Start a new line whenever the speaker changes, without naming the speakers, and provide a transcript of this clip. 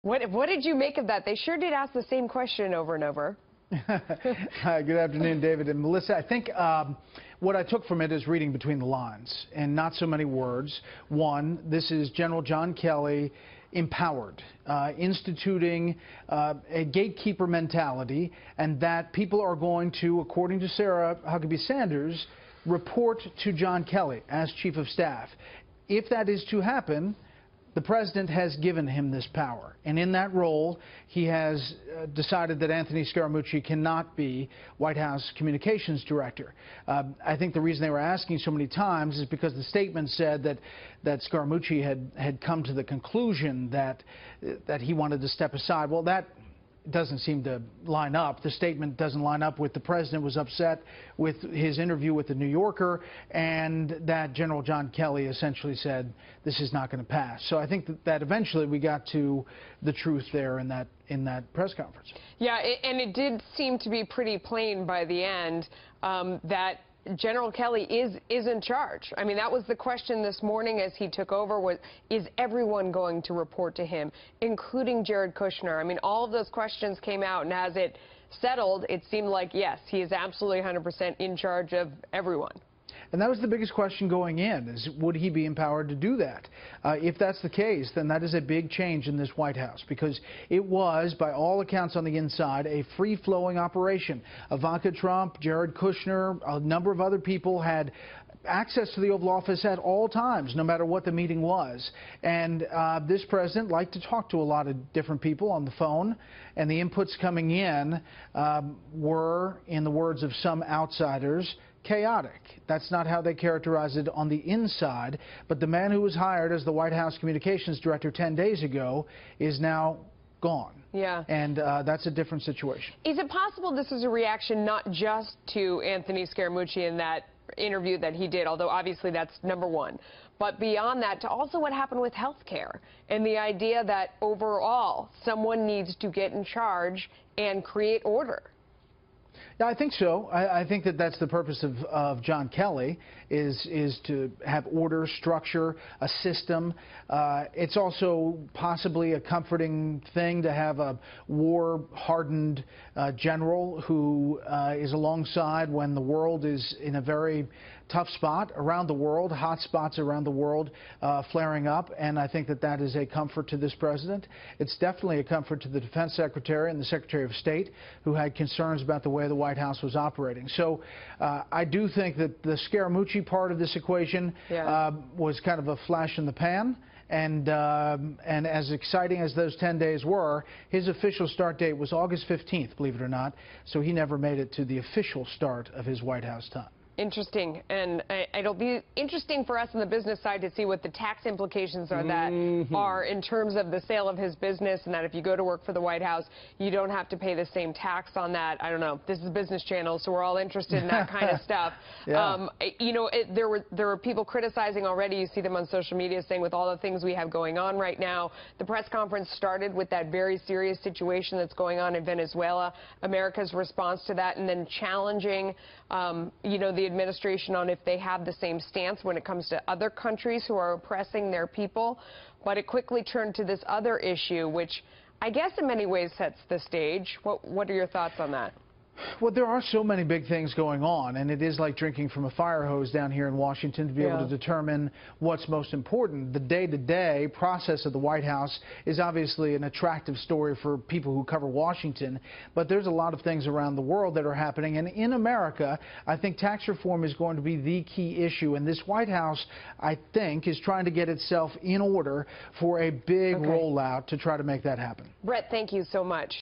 What did you make of that? They sure did ask the same question over and over.
Hi, good afternoon, David and Melissa. I think what I took from it is reading between the lines and not so many words. One, this is General John Kelly empowered, instituting a gatekeeper mentality, and that people are going to, according to Sarah Huckabee Sanders, report to John Kelly as Chief of Staff. If that is to happen, the President has given him this power, and in that role, he has decided that Anthony Scaramucci cannot be White House Communications Director. I think the reason they were asking so many times is because the statement said that Scaramucci had come to the conclusion that he wanted to step aside. Well, that doesn't seem to line up. The statement doesn't line up with the President was upset with his interview with the New Yorker, and that General John Kelly essentially said this is not going to pass. So I think that eventually we got to the truth there in that press conference.
Yeah, and it did seem to be pretty plain by the end that General Kelly is in charge. I mean, that was the question this morning as he took over, is everyone going to report to him, including Jared Kushner? I mean, all of those questions came out, and as it settled, it seemed like, yes, he is absolutely 100% in charge of everyone.
And that was the biggest question going in, is would he be empowered to do that? If that's the case, then that is a big change in this White House, because it was, by all accounts on the inside, a free-flowing operation. Ivanka Trump, Jared Kushner, a number of other people had access to the Oval Office at all times, no matter what the meeting was. And this president liked to talk to a lot of different people on the phone, and the inputs coming in were, in the words of some outsiders, chaotic. That's not how they characterize it on the inside, but the man who was hired as the White House Communications Director 10 days ago is now gone.
Yeah.
And that's a different situation.
Is it possible this is a reaction not just to Anthony Scaramucci in that interview that he did, although obviously that's number one, but beyond that, to also what happened with health care and the idea that overall someone needs to get in charge and create order?
Yeah, I think so. I think that that's the purpose of John Kelly, is to have order, structure, a system. It's also possibly a comforting thing to have a war-hardened general who is alongside when the world is in a very tough spot around the world, hot spots around the world flaring up, and I think that that is a comfort to this president. It's definitely a comfort to the Defense Secretary and the Secretary of State, who had concerns about the way the White House was operating. So I do think that the Scaramucci part of this equation was kind of a flash in the pan. And as exciting as those 10 days were, his official start date was August 15th, believe it or not, so he never made it to the official start of his White House time.
Interesting, and it'll be interesting for us on the business side to see what the tax implications are are in terms of the sale of his business, and that if you go to work for the White House, you don't have to pay the same tax on that. I don't know. This is a business channel, so we're all interested in that kind of stuff.
Yeah.
You know, there were people criticizing already. You see them on social media saying, with all the things we have going on right now, the press conference started with that very serious situation that's going on in Venezuela, America's response to that, and then challenging, you know, the administration on if they have the same stance when it comes to other countries who are oppressing their people. But it quickly turned to this other issue, which I guess in many ways sets the stage. What are your thoughts on that?
Well, there are so many big things going on, and it is like drinking from a fire hose down here in Washington to be able to determine what's most important. The day-to-day process of the White House is obviously an attractive story for people who cover Washington, but there's a lot of things around the world that are happening, and in America, I think tax reform is going to be the key issue, and this White House, I think, is trying to get itself in order for a big rollout to try to make that happen.
Bret, thank you so much.